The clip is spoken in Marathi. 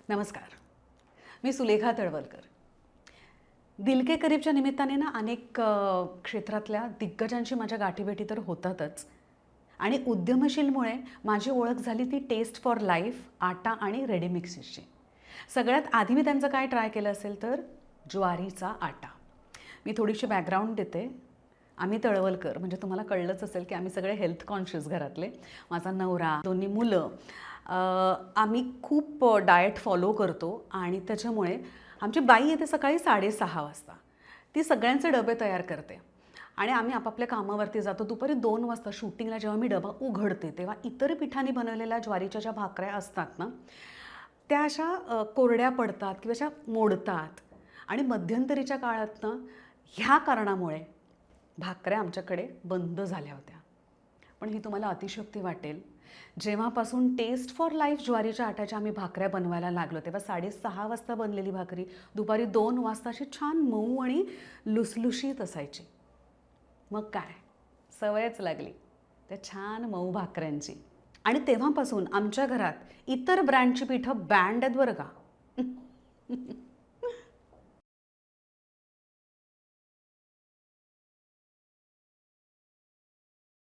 नमस्कार. मी सुलेखा तळवलकर. दिल के करीबच्या निमित्ताने ना अनेक क्षेत्रातल्या दिग्गजांशी माझ्या गाठीभेटी तर होतातच आणि उद्यमशीलमुळे माझी ओळख झाली ती टेस्ट फॉर लाईफ आटा आणि रेडी मिक्सेसची. सगळ्यात आधी मी त्यांचं काय ट्राय केलं असेल तर ज्वारीचा आटा. मी थोडीशी बॅकग्राऊंड देते. आम्ही तळवलकर म्हणजे तुम्हाला कळलंच असेल की आम्ही सगळे हेल्थ कॉन्शियस घरातले. माझा नवरा, दोन्ही मुलं, आम्ही खूप डाएट फॉलो करतो आणि त्याच्यामुळे आमची बाई येते सकाळी 6:30 वाजता. ती सगळ्यांचे डबे तयार करते आणि आम्ही आपापल्या कामावरती जातो. दुपारी 2 वाजता शूटिंगला जेव्हा मी डबा उघडते तेव्हा इतर पिठाने बनवलेल्या ज्वारीच्या ज्या भाकऱ्या असतात ना त्या अशा कोरड्या पडतात किंवा अशा मोडतात आणि मध्यंतरीच्या काळातनं ह्या कारणामुळे भाकऱ्या आमच्याकडे बंद झाल्या होत्या. पण ही तुम्हाला अतिशयोक्ती वाटेल, जेव्हापासून टेस्ट फॉर लाईफ ज्वारीच्या आट्याच्या आम्ही भाकऱ्या बनवायला लागलो तेव्हा 6:30 वाजता बनलेली भाकरी दुपारी 2 वाजता अशी छान मऊ आणि लुसलुशीत असायची. मग काय, सवयच लागली त्या छान मऊ भाकऱ्यांची. आणि तेव्हापासून आमच्या घरात इतर ब्रँडची पिठं बँड आहेत बरं का.